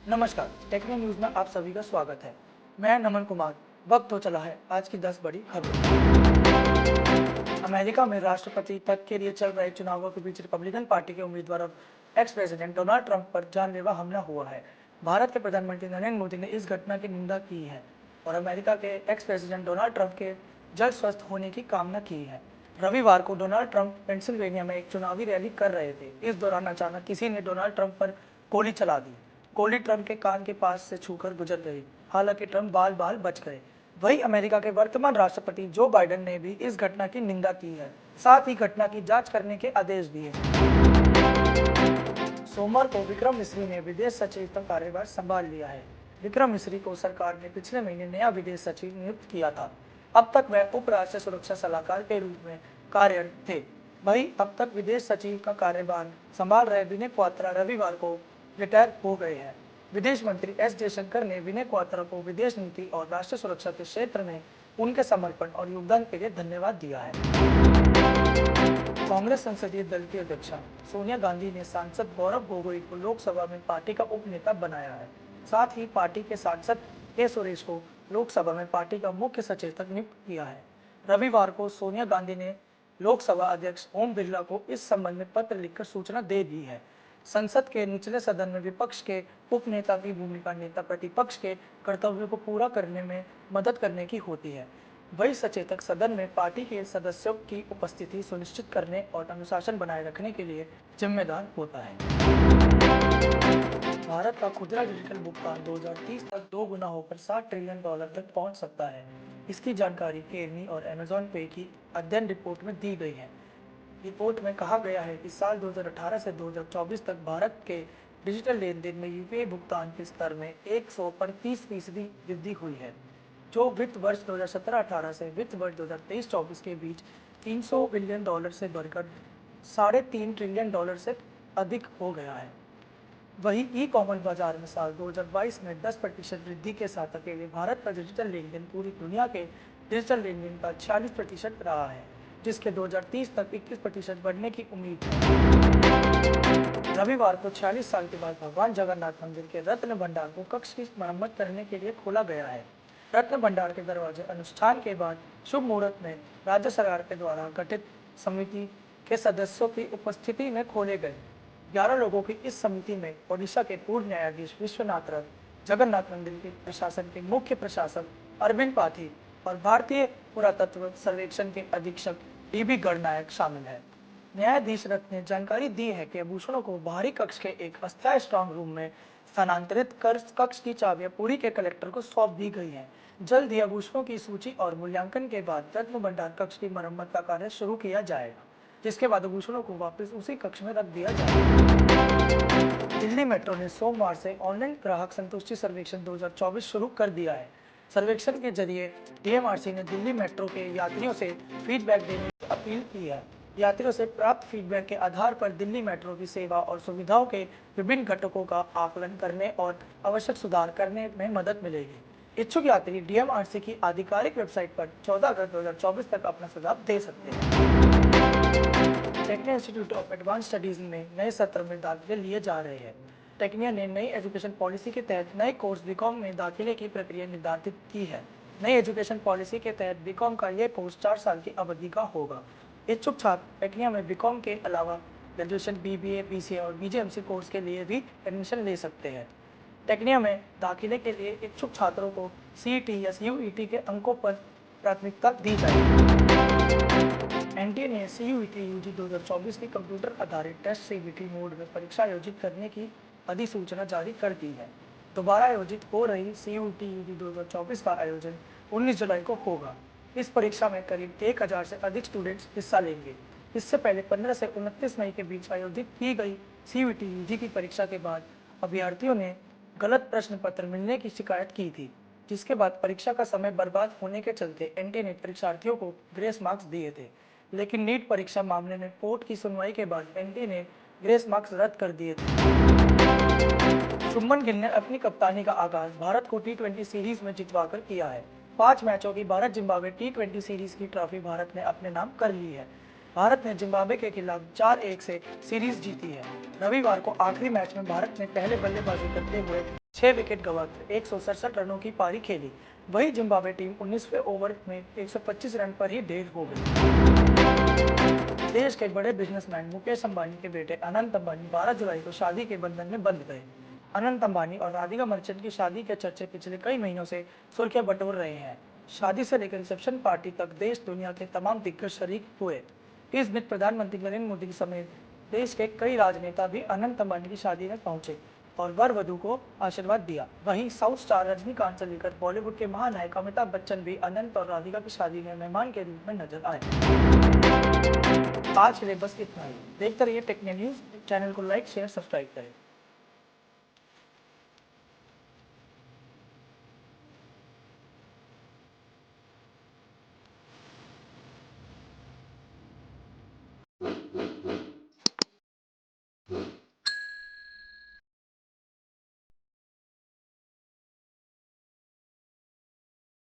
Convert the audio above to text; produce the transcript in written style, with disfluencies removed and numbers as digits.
नमस्कार, techno news में आप सभी का स्वागत है। मैं नमन कुमार। वक्त हो चला है आज की 10 बड़ी खबरें। अमेरिका में राष्ट्रपति पद के लिए चल रहे चुनावों के बीच रिपब्लिकन पार्टी के उम्मीदवार और एक्स प्रेसिडेंट डोनाल्ड ट्रंप पर जानलेवा हमला हुआ है। भारत के प्रधानमंत्री नरेंद्र मोदी ने इस घटना की निंदा की है और अमेरिका के एक्स प्रेसिडेंट डोनाल्ड ट्रंप के जल्द स्वस्थ होने की कामना की है। रविवार को डोनाल्ड ट्रंप पेंसिल्वेनिया में एक चुनावी रैली कर रहे थे। इस दौरान अचानक किसी ने डोनाल्ड ट्रंप पर गोली चला दी। गोली ट्रंप के कान के पास से छूकर गुजर गई। हालांकि ट्रंप बाल बाल बच गए। वहीं अमेरिका के वर्तमान राष्ट्रपति जो बाइडेन ने भी इस घटना की निंदा की है, साथ ही घटना की जांच करने के आदेश दिए। सोमवार को विक्रम मिस्री ने विदेश सचिव का कार्यभार संभाल लिया है। विक्रम मिस्री को सरकार ने पिछले महीने नया विदेश सचिव नियुक्त किया था। अब तक वह उप राष्ट्रीय सुरक्षा सलाहकार के रूप में कार्यरत थे। वहीं अब तक विदेश सचिव का कार्यभार संभाल रहे विनय क्वात्रा रविवार को रिटायर हो गए हैं। विदेश मंत्री एस जयशंकर ने विनय क्वात्रा को विदेश नीति और राष्ट्रीय सुरक्षा के क्षेत्र में उनके समर्पण और योगदान के लिए धन्यवाद दिया है। कांग्रेस संसदीय दल की अध्यक्ष सोनिया गांधी ने सांसद गौरव गोगोई को लोकसभा में पार्टी का उप नेता बनाया है। साथ ही पार्टी के सांसद के सुरेश को लोकसभा में पार्टी का मुख्य सचेतक नियुक्त किया है। रविवार को सोनिया गांधी ने लोकसभा अध्यक्ष ओम बिरला को इस संबंध में पत्र लिखकर सूचना दे दी है। संसद के निचले सदन में विपक्ष के उपनेता की भूमिका नेता प्रतिपक्ष के कर्तव्यों को पूरा करने में मदद करने की होती है। वही सचेतक सदन में पार्टी के सदस्यों की उपस्थिति सुनिश्चित करने और अनुशासन बनाए रखने के लिए जिम्मेदार होता है। भारत का खुदरा डिजिटल भुगतान 2030 तक 2 गुना होकर $60 ट्रिलियन तक पहुंच सकता है। इसकी जानकारी केरनी और अमेजॉन पे की अध्ययन रिपोर्ट में दी गई है। रिपोर्ट में कहा गया है कि साल 2018 से 2024 तक भारत के डिजिटल लेन देन में यूपीआई भुगतान के स्तर में 135% वृद्धि हुई है, जो वित्त वर्ष 2017-18 से वित्त वर्ष 2023-24 के बीच $300 बिलियन से बढ़कर $3.5 ट्रिलियन से अधिक हो गया है। वहीं ई कॉमर्स बाजार में साल 2022 में 10% वृद्धि के साथ अकेले भारत का डिजिटल लेन देन पूरी दुनिया के डिजिटल लेन देन का 46% रहा है, जिसके 2030 तक 21% बढ़ने की उम्मीद है। रविवार को 46 साल के बाद भगवान जगन्नाथ मंदिर के रत्न भंडार को कक्ष की मरम्मत करने के लिए खोला गया है। रत्न भंडार के दरवाजे अनुष्ठान के बाद शुभ मुहूर्त में राज्य सरकार के द्वारा गठित समिति के सदस्यों की उपस्थिति में खोले गए। 11 लोगों की इस समिति में ओडिशा के पूर्व न्यायाधीश विश्वनाथ रथ, जगन्नाथ मंदिर के प्रशासन के मुख्य प्रशासक अरविंद पाठी और भारतीय पुरातत्व सर्वेक्षण के अधीक्षक डीबी गणनायक शामिल है। न्यायाधीश रथ ने जानकारी दी है कि आभूषणों को बाहरी कक्ष के एक अस्थायी स्ट्रांग रूम में स्थानांतरित कर कक्ष की चाबियां पुरी के कलेक्टर को सौंप दी गई हैं। जल्द ही आभूषणों की सूची और मूल्यांकन के बाद रत्न भंडार कक्ष की मरम्मत का कार्य शुरू किया जाएगा, जिसके बाद आभूषणों को वापस उसी कक्ष में रख दिया जाएगा। दिल्ली मेट्रो ने सोमवार से ऑनलाइन ग्राहक संतुष्टि सर्वेक्षण 2024 शुरू कर दिया है। सर्वेक्षण के जरिए डीएमआरसी ने दिल्ली मेट्रो के यात्रियों से फीडबैक देने की अपील की है। यात्रियों से प्राप्त फीडबैक के आधार पर दिल्ली मेट्रो की सेवा और सुविधाओं के विभिन्न घटकों का आकलन करने और आवश्यक सुधार करने में मदद मिलेगी। इच्छुक यात्री डीएमआरसी की आधिकारिक वेबसाइट पर 14 अगस्त 2024 तक अपना सुझाव दे सकते हैं। Tecnia institute of advance studies में नए सत्र में दाखिले लिए जा रहे हैं। टेक्निया ने नई एजुकेशन पॉलिसी के तहत नए कोर्स बीकॉम में दाखिले की प्रक्रिया निर्धारित की है। नई एजुकेशन पॉलिसी के तहत बीकॉम का यह कोर्स 4 साल की अवधि का होगा। इच्छुक छात्र टेक्निया में बीकॉम के अलावा ग्रेजुएशन, बीबीए, बीसीए और बीजेएमसी कोर्स के लिए भी एडमिशन ले सकते हैं। टेक्निया में दाखिले के लिए इच्छुक छात्रों को सीईटी या यूईटी के अंकों पर प्राथमिकता दी जाएगी। एनटीए ने सीयूईटी यूजी 2024 की कंप्यूटर आधारित टेस्ट सीबीटी मोड में परीक्षा आयोजित करने की अधिसूचना जारी कर दी है। दोबारा आयोजित हो रही सीयूईटी यूजी 2024 का आयोजन 19 जुलाई को होगा। इस परीक्षा में करीब 1000 से अधिक स्टूडेंट्स हिस्सा लेंगे। इससे पहले 15 से 29 मई के बीच आयोजित की गई सीयूईटी यूजी की परीक्षा के बाद अभ्यर्थियों ने गलत प्रश्न पत्र मिलने की शिकायत की थी, जिसके बाद परीक्षा का समय बर्बाद होने के चलते एनटीए ने परीक्षार्थियों को ग्रेस मार्क्स दिए थे। लेकिन नीट परीक्षा मामले में कोर्ट की सुनवाई के बाद एनटीए ने ग्रेस मार्क्स रद्द कर दिए थे। शुभमन गिल ने अपनी कप्तानी का आगाज भारत को टी20 सीरीज में जितवाकर किया है। 5 मैचों की भारत जिम्बाब्वे टी20 सीरीज की ट्रॉफी भारत ने अपने नाम कर ली है। भारत ने जिम्बाब्वे के खिलाफ 4-1 से सीरीज जीती है। रविवार को आखिरी मैच में भारत ने पहले बल्लेबाजी करते हुए 6 विकेट गंवाकर 167 रनों की पारी खेली। वहीं जिम्बाब्वे टीम 19वें ओवर में 125 रन पर ही ढेर हो गई। देश के बड़े बिजनेसमैन मुकेश अंबानी के बेटे अनंत अंबानी 12 जुलाई को शादी के बंधन में बंध गए। अनंत अंबानी और राधिका मर्चेंट की शादी के चर्चे पिछले कई महीनों से सुर्खियां बटोर रहे हैं। शादी से लेकर रिसेप्शन पार्टी तक देश दुनिया के तमाम दिग्गज शरीक हुए। इस बीच प्रधानमंत्री नरेंद्र मोदी समेत देश के कई राजनेता भी अनंत अंबानी की शादी में पहुंचे और वर वधु को आशीर्वाद दिया। वहीं साउथ स्टार रजनीकांत से लेकर बॉलीवुड के महानायक अमिताभ बच्चन भी अनंत और राधिका की शादी में मेहमान के रूप में नजर आए। आज के लिए बस इतना ही। देखते रहिए टेक्नो न्यूज। चैनल को लाइक शेयर सब्सक्राइब करें।